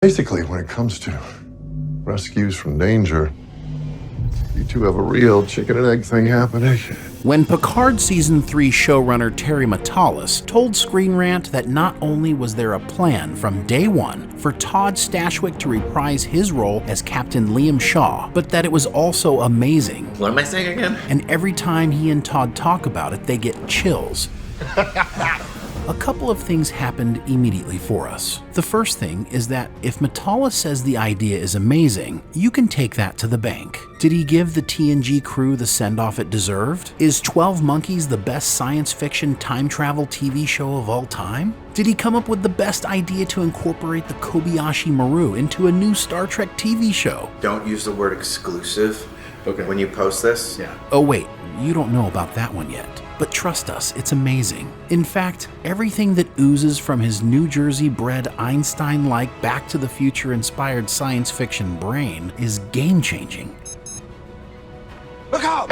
Basically, when it comes to rescues from danger, you two have a real chicken and egg thing happening. When Picard Season 3 showrunner Terry Matalas told Screen Rant that not only was there a plan from day one for Todd Stashwick to reprise his role as Captain Liam Shaw, but that it was also amazing. What am I saying again? And every time he and Todd talk about it, they get chills. A couple of things happened immediately for us. The first thing is that if Matalas says the idea is amazing, you can take that to the bank. Did he give the TNG crew the send-off it deserved? Is 12 Monkeys the best science fiction time travel TV show of all time? Did he come up with the best idea to incorporate the Kobayashi Maru into a new Star Trek TV show? Don't use the word exclusive when you post this. Yeah. Oh wait, you don't know about that one yet. But trust us, it's amazing. In fact, everything that oozes from his New Jersey-bred Einstein-like Back to the Future-inspired science fiction brain is game-changing. Look out!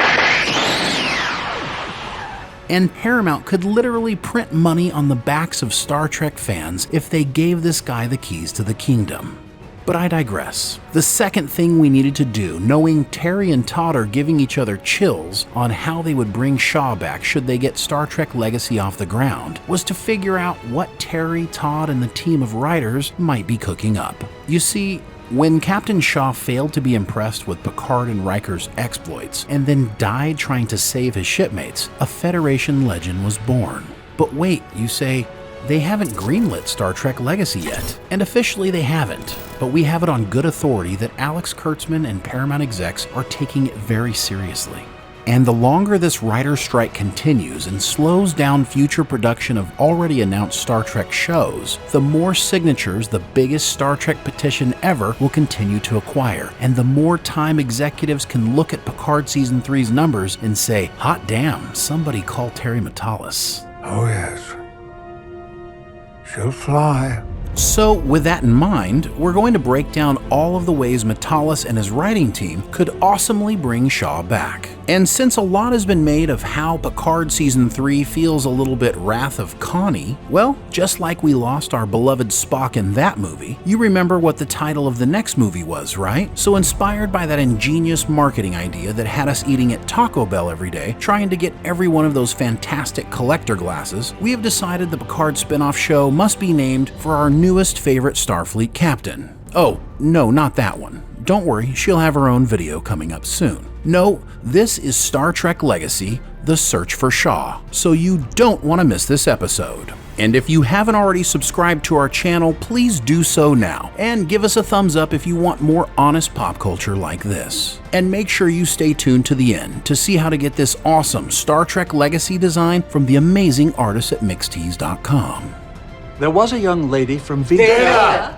And Paramount could literally print money on the backs of Star Trek fans if they gave this guy the keys to the kingdom. But I digress. The second thing we needed to do, knowing Terry and Todd are giving each other chills on how they would bring Shaw back should they get Star Trek Legacy off the ground, was to figure out what Terry, Todd, and the team of writers might be cooking up. You see, when Captain Shaw failed to be impressed with Picard and Riker's exploits and then died trying to save his shipmates, a Federation legend was born. But wait, you say, they haven't greenlit Star Trek Legacy yet, and officially they haven't, but we have it on good authority that Alex Kurtzman and Paramount execs are taking it very seriously. And the longer this writer's strike continues and slows down future production of already announced Star Trek shows, the more signatures the biggest Star Trek petition ever will continue to acquire, and the more time executives can look at Picard Season 3's numbers and say, hot damn, somebody call Terry Matalas. Oh yes. She'll fly. So with that in mind, we're going to break down all of the ways Matalas and his writing team could awesomely bring Shaw back. And since a lot has been made of how Picard Season 3 feels a little bit Wrath of Connie, well, just like we lost our beloved Spock in that movie, you remember what the title of the next movie was, right? So inspired by that ingenious marketing idea that had us eating at Taco Bell every day, trying to get every one of those fantastic collector glasses, we have decided the Picard spin-off show must be named for our newest favorite Starfleet captain. Oh, no, not that one. Don't worry, she'll have her own video coming up soon. No, this is Star Trek Legacy, The Search for Shaw, so you don't want to miss this episode. And if you haven't already subscribed to our channel, please do so now, and give us a thumbs up if you want more honest pop culture like this. And make sure you stay tuned to the end to see how to get this awesome Star Trek Legacy design from the amazing artists at mixtease.com. There was a young lady from Vega.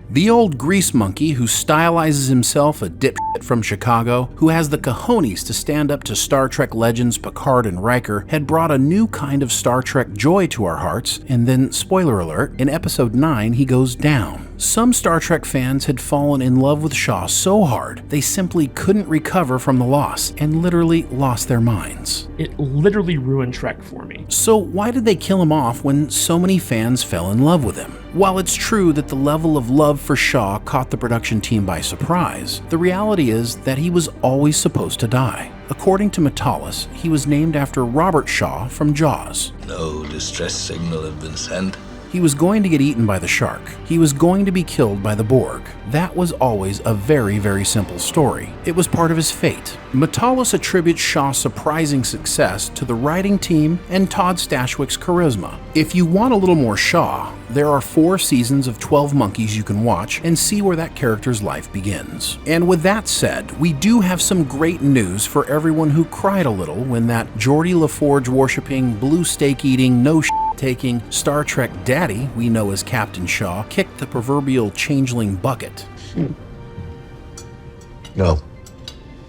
The old grease monkey who stylizes himself a dipshit from Chicago, who has the cojones to stand up to Star Trek legends Picard and Riker, had brought a new kind of Star Trek joy to our hearts, and then, spoiler alert, in episode 9 he goes down. Some Star Trek fans had fallen in love with Shaw so hard they simply couldn't recover from the loss and literally lost their minds. It literally ruined Trek for me. So why did they kill him off when so many fans fell in love with him? While it's true that the level of love for Shaw caught the production team by surprise, the reality is that he was always supposed to die. According to Matalas, he was named after Robert Shaw from Jaws. No distress signal had been sent. He was going to get eaten by the shark. He was going to be killed by the Borg. That was always a very, very simple story. It was part of his fate. Matalas attributes Shaw's surprising success to the writing team and Todd Stashwick's charisma. If you want a little more Shaw, there are 4 seasons of 12 Monkeys you can watch and see where that character's life begins. And with that said, we do have some great news for everyone who cried a little when that Geordie LaForge worshipping, blue steak eating, no taking Star Trek daddy we know as Captain Shaw kicked the proverbial changeling bucket. No.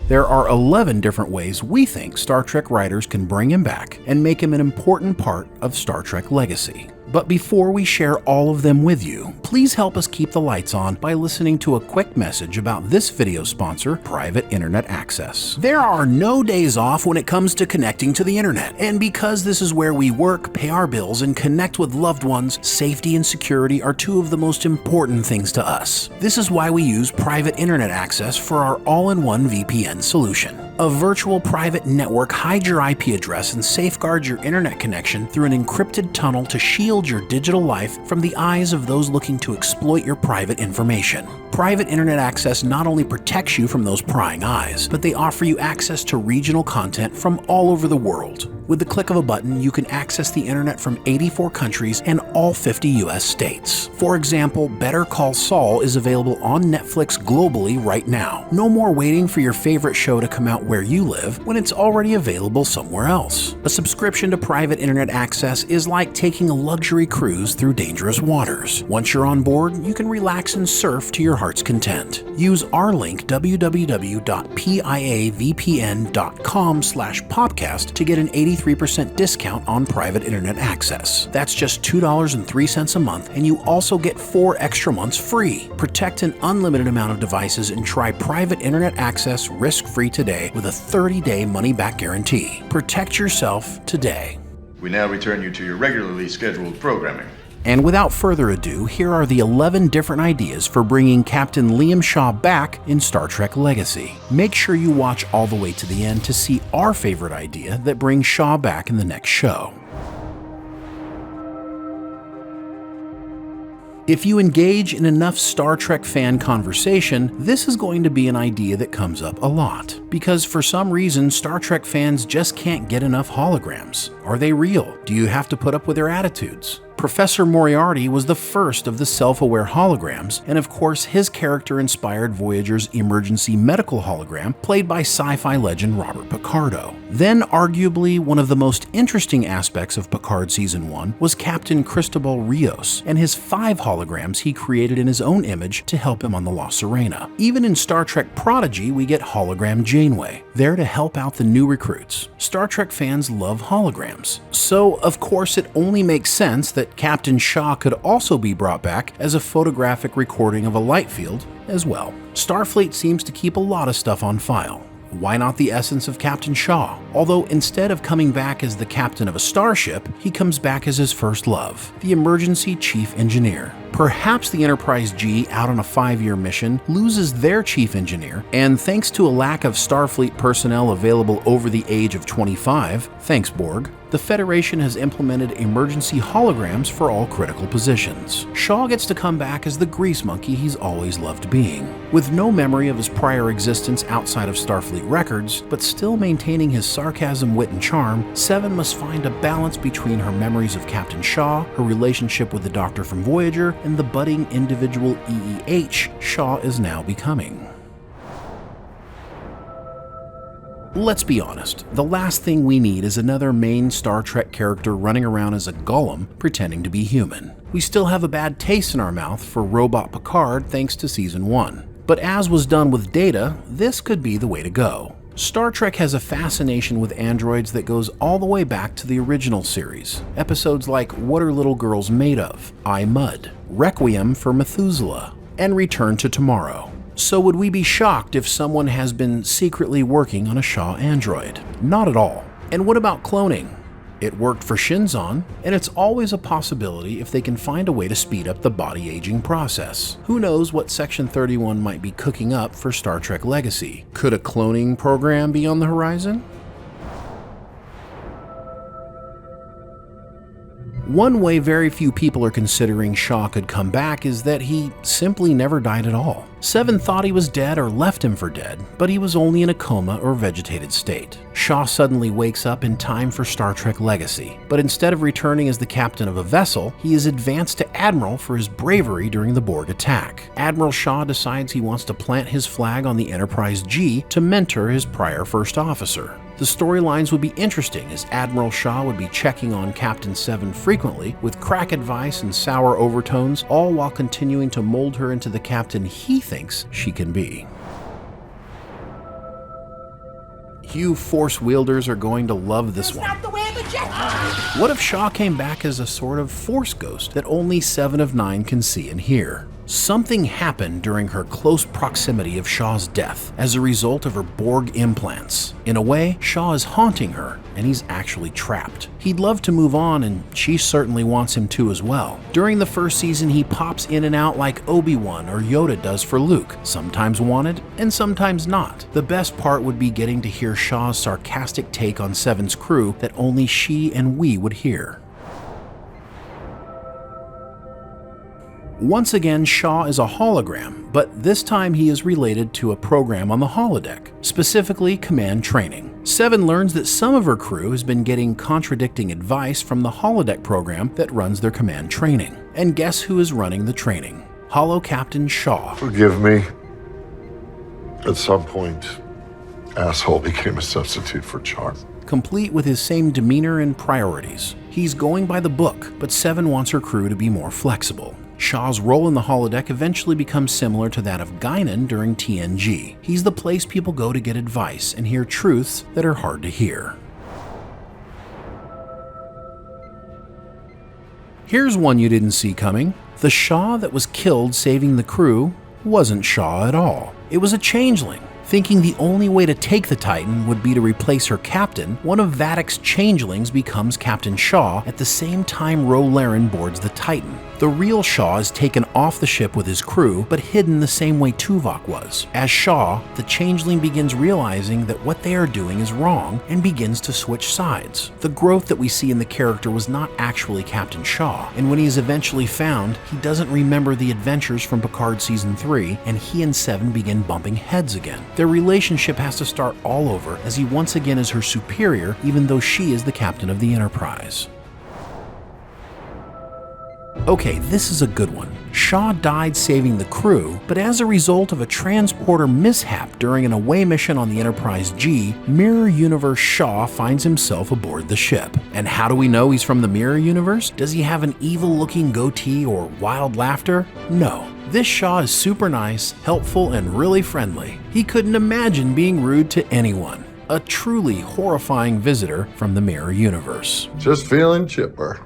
There are 11 different ways we think Star Trek writers can bring him back and make him an important part of Star Trek Legacy. But before we share all of them with you, please help us keep the lights on by listening to a quick message about this video sponsor, Private Internet Access. There are no days off when it comes to connecting to the internet, and because this is where we work, pay our bills, and connect with loved ones, safety and security are two of the most important things to us. This is why we use Private Internet Access for our all-in-one VPN solution. A virtual private network hides your IP address and safeguards your internet connection through an encrypted tunnel to shield your digital life from the eyes of those looking to exploit your private information. Private Internet Access not only protects you from those prying eyes, but they offer you access to regional content from all over the world. With the click of a button, you can access the internet from 84 countries and all 50 US states. For example, Better Call Saul is available on Netflix globally right now. No more waiting for your favorite show to come out where you live when it's already available somewhere else. A subscription to Private Internet Access is like taking a luxury cruise through dangerous waters. Once you're on board, you can relax and surf to your heart's content. Use our link www.piavpn.com/podcast to get an 83% discount on Private Internet Access. That's just $2.03 a month, and you also get 4 extra months free. Protect an unlimited amount of devices and try Private Internet Access risk-free today with a 30-day money-back guarantee. Protect yourself today. We now return you to your regularly scheduled programming. And without further ado, here are the 11 different ideas for bringing Captain Liam Shaw back in Star Trek Legacy. Make sure you watch all the way to the end to see our favorite idea that brings Shaw back in the next show. If you engage in enough Star Trek fan conversation, this is going to be an idea that comes up a lot. Because for some reason, Star Trek fans just can't get enough holograms. Are they real? Do you have to put up with their attitudes? Professor Moriarty was the first of the self-aware holograms, and of course his character inspired Voyager's emergency medical hologram, played by sci-fi legend Robert Picardo. Then arguably one of the most interesting aspects of Picard Season 1 was Captain Cristobal Rios and his 5 holograms he created in his own image to help him on the La Sirena. Even in Star Trek Prodigy we get Hologram Janeway, there to help out the new recruits. Star Trek fans love holograms. So of course it only makes sense that Captain Shaw could also be brought back as a photographic recording of a light field as well. Starfleet seems to keep a lot of stuff on file. Why not the essence of Captain Shaw? Although instead of coming back as the captain of a starship, he comes back as his first love, the emergency chief engineer. Perhaps the Enterprise G, out on a 5-year mission, loses their chief engineer, and thanks to a lack of Starfleet personnel available over the age of 25, thanks Borg, the Federation has implemented emergency holograms for all critical positions. Shaw gets to come back as the grease monkey he's always loved being. With no memory of his prior existence outside of Starfleet records, but still maintaining his sarcasm, wit, and charm, Seven must find a balance between her memories of Captain Shaw, her relationship with the Doctor from Voyager, and the budding individual EEH Shaw is now becoming. Let's be honest, the last thing we need is another main Star Trek character running around as a golem pretending to be human. We still have a bad taste in our mouth for Robot Picard thanks to Season 1. But as was done with Data, this could be the way to go. Star Trek has a fascination with androids that goes all the way back to the original series. Episodes like What Are Little Girls Made Of?, I, Mud, Requiem for Methuselah, and Return to Tomorrow. So would we be shocked if someone has been secretly working on a Shaw android? Not at all. And what about cloning? It worked for Shinzon, and it's always a possibility if they can find a way to speed up the body aging process. Who knows what Section 31 might be cooking up for Star Trek Legacy? Could a cloning program be on the horizon? One way very few people are considering Shaw could come back is that he simply never died at all. Seven thought he was dead or left him for dead, but he was only in a coma or vegetated state. Shaw suddenly wakes up in time for Star Trek Legacy, but instead of returning as the captain of a vessel, he is advanced to Admiral for his bravery during the Borg attack. Admiral Shaw decides he wants to plant his flag on the Enterprise G to mentor his prior first officer. The storylines would be interesting as Admiral Shaw would be checking on Captain Seven frequently with crack advice and sour overtones, all while continuing to mold her into the captain he thinks she can be. You Force wielders are going to love this one. That's not the way the What if Shaw came back as a sort of Force ghost that only 7 of 9 can see and hear? Something happened during her close proximity of Shaw's death as a result of her Borg implants. In a way, Shaw is haunting her, and he's actually trapped. He'd love to move on, and she certainly wants him to as well. During the first season, he pops in and out like Obi-Wan or Yoda does for Luke, sometimes wanted and sometimes not. The best part would be getting to hear Shaw's sarcastic take on Seven's crew that only she and we would hear. Once again, Shaw is a hologram, but this time he is related to a program on the holodeck, specifically command training. Seven learns that some of her crew has been getting contradicting advice from the holodeck program that runs their command training. And guess who is running the training? Holo Captain Shaw. Forgive me. At some point, asshole became a substitute for charm. Complete with his same demeanor and priorities. He's going by the book, but Seven wants her crew to be more flexible. Shaw's role in the holodeck eventually becomes similar to that of Guinan during TNG. He's the place people go to get advice and hear truths that are hard to hear. Here's one you didn't see coming. The Shaw that was killed saving the crew wasn't Shaw at all. It was a changeling. Thinking the only way to take the Titan would be to replace her captain, one of Vadic's changelings becomes Captain Shaw at the same time Ro Laren boards the Titan. The real Shaw is taken off the ship with his crew, but hidden the same way Tuvok was. As Shaw, the changeling begins realizing that what they are doing is wrong and begins to switch sides. The growth that we see in the character was not actually Captain Shaw, and when he is eventually found, he doesn't remember the adventures from Picard Season 3, and he and Seven begin bumping heads again. Their relationship has to start all over as he once again is her superior, even though she is the captain of the Enterprise. Okay, this is a good one. Shaw died saving the crew, but as a result of a transporter mishap during an away mission on the Enterprise G, Mirror Universe Shaw finds himself aboard the ship. And how do we know he's from the Mirror Universe? Does he have an evil-looking goatee or wild laughter? No. This Shaw is super nice, helpful, and really friendly. He couldn't imagine being rude to anyone. A truly horrifying visitor from the Mirror Universe. Just feeling chipper.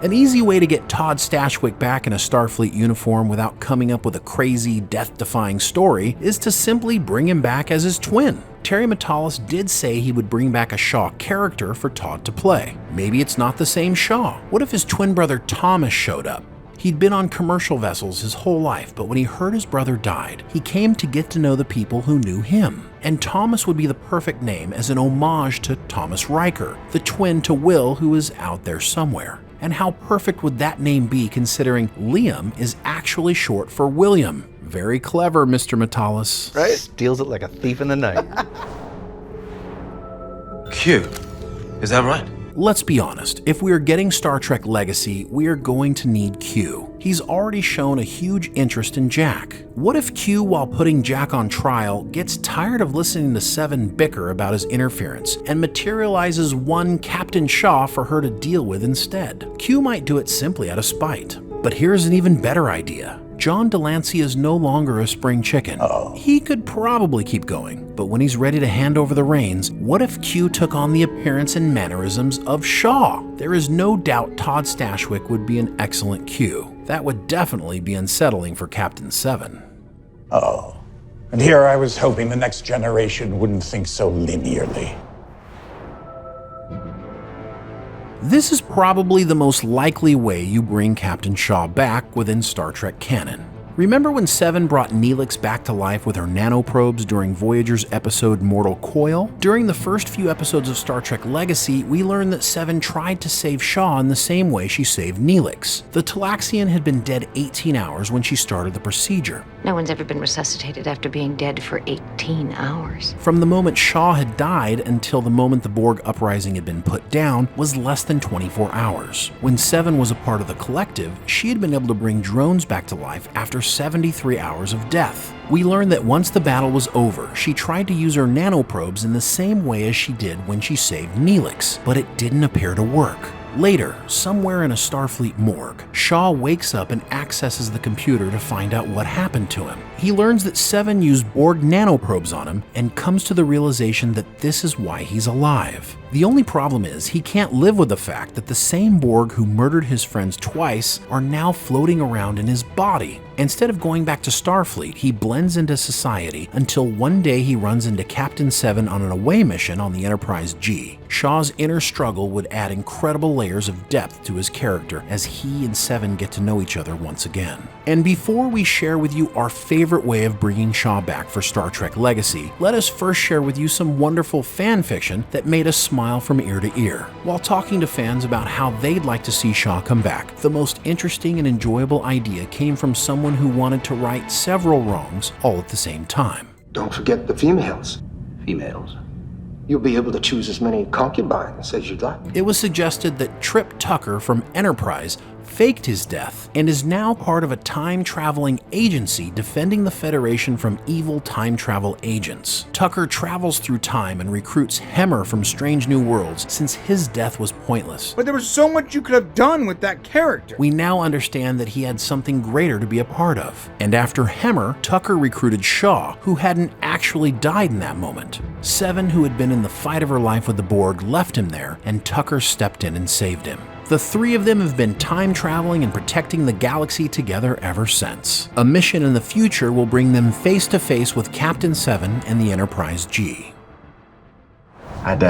An easy way to get Todd Stashwick back in a Starfleet uniform without coming up with a crazy, death-defying story is to simply bring him back as his twin. Terry Matalas did say he would bring back a Shaw character for Todd to play. Maybe it's not the same Shaw. What if his twin brother Thomas showed up? He'd been on commercial vessels his whole life, but when he heard his brother died, he came to get to know the people who knew him. And Thomas would be the perfect name as an homage to Thomas Riker, the twin to Will who is out there somewhere. And how perfect would that name be considering Liam is actually short for William? Very clever, Mr. Matalas. Right? Steals it like a thief in the night. Q, is that right? Let's be honest, if we are getting Star Trek Legacy, we are going to need Q. He's already shown a huge interest in Jack. What if Q, while putting Jack on trial, gets tired of listening to Seven bicker about his interference and materializes one Captain Shaw for her to deal with instead? Q might do it simply out of spite. But here's an even better idea. John Delancey is no longer a spring chicken. He could probably keep going, but when he's ready to hand over the reins, what if Q took on the appearance and mannerisms of Shaw? There is no doubt Todd Stashwick would be an excellent Q. That would definitely be unsettling for Captain Seven. Oh, and here I was hoping the next generation wouldn't think so linearly. This is probably the most likely way you bring Captain Shaw back within Star Trek canon. Remember when Seven brought Neelix back to life with her nanoprobes during Voyager's episode Mortal Coil? During the first few episodes of Star Trek Legacy, we learned that Seven tried to save Shaw in the same way she saved Neelix. The Talaxian had been dead 18 hours when she started the procedure. No one's ever been resuscitated after being dead for 18 hours. From the moment Shaw had died until the moment the Borg uprising had been put down was less than 24 hours. When Seven was a part of the collective, she had been able to bring drones back to life after 73 hours of death. We learned that once the battle was over, she tried to use her nanoprobes in the same way as she did when she saved Neelix, but it didn't appear to work. Later, somewhere in a Starfleet morgue, Shaw wakes up and accesses the computer to find out what happened to him. He learns that Seven used Borg nanoprobes on him and comes to the realization that this is why he's alive. The only problem is he can't live with the fact that the same Borg who murdered his friends twice are now floating around in his body. Instead of going back to Starfleet, he blends into society until one day he runs into Captain Seven on an away mission on the Enterprise G. Shaw's inner struggle would add incredible layers of depth to his character as he and Seven get to know each other once again. And before we share with you our favorite way of bringing Shaw back for Star Trek Legacy, let us first share with you some wonderful fan fiction that made us smile from ear to ear. While talking to fans about how they'd like to see Shaw come back, the most interesting and enjoyable idea came from someone who wanted to right several wrongs all at the same time. Don't forget the females. Females? You'll be able to choose as many concubines as you'd like. It was suggested that Trip Tucker from Enterprise faked his death and is now part of a time-traveling agency defending the Federation from evil time travel agents. Tucker travels through time and recruits Hemmer from Strange New Worlds since his death was pointless. But there was so much you could have done with that character. We now understand that he had something greater to be a part of. And after Hemmer, Tucker recruited Shaw, who hadn't actually died in that moment. Seven, who had been in the fight of her life with the Borg, left him there, and Tucker stepped in and saved him. The three of them have been time traveling and protecting the galaxy together ever since. A mission in the future will bring them face to face with Captain Seven and the Enterprise G. I'd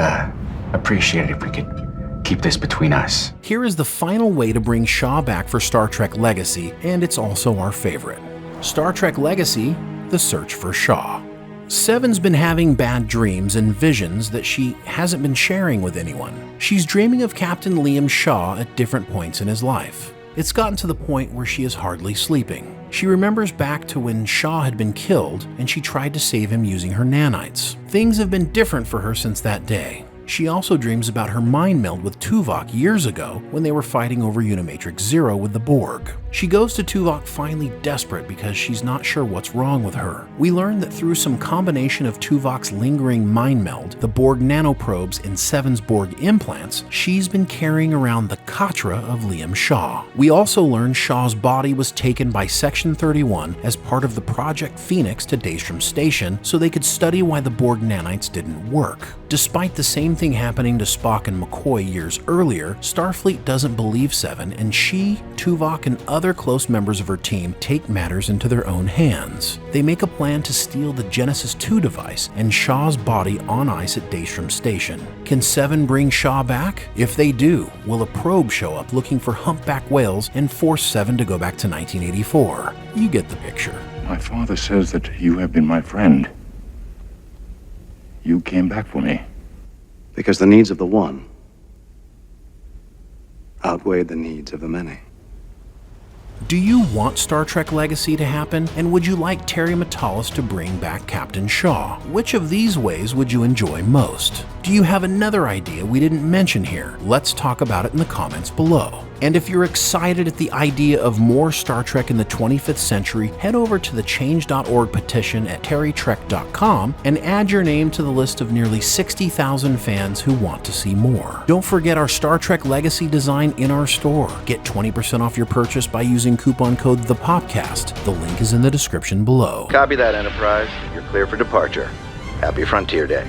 appreciate it if we could keep this between us. Here is the final way to bring Shaw back for Star Trek Legacy, and it's also our favorite. Star Trek Legacy: The Search for Shaw. Seven's been having bad dreams and visions that she hasn't been sharing with anyone. She's dreaming of Captain Liam Shaw at different points in his life. It's gotten to the point where she is hardly sleeping. She remembers back to when Shaw had been killed and she tried to save him using her nanites. Things have been different for her since that day. She also dreams about her mind meld with Tuvok years ago when they were fighting over Unimatrix Zero with the Borg. She goes to Tuvok finally desperate because she's not sure what's wrong with her. We learn that through some combination of Tuvok's lingering mind meld, the Borg nanoprobes, and Seven's Borg implants, she's been carrying around the Katra of Liam Shaw. We also learn Shaw's body was taken by Section 31 as part of the Project Phoenix to Daystrom Station so they could study why the Borg nanites didn't work. Despite the same thing happening to Spock and McCoy years earlier, Starfleet doesn't believe Seven, and she, Tuvok, and other close members of her team take matters into their own hands. They make a plan to steal the Genesis 2 device and Shaw's body on ice at Daystrom Station. Can Seven bring Shaw back? If they do, will a probe show up looking for humpback whales and force Seven to go back to 1984? You get the picture. My father says that you have been my friend. You came back for me. Because the needs of the one outweighed the needs of the many. Do you want Star Trek Legacy to happen? And would you like Terry Matalas to bring back Captain Shaw? Which of these ways would you enjoy most? Do you have another idea we didn't mention here? Let's talk about it in the comments below. And if you're excited at the idea of more Star Trek in the 25th century, head over to the change.org petition at terrytrek.com and add your name to the list of nearly 60,000 fans who want to see more. Don't forget our Star Trek Legacy design in our store. Get 20% off your purchase by using coupon code THEPOPCAST. The link is in the description below. Copy that, Enterprise. You're clear for departure. Happy Frontier Day.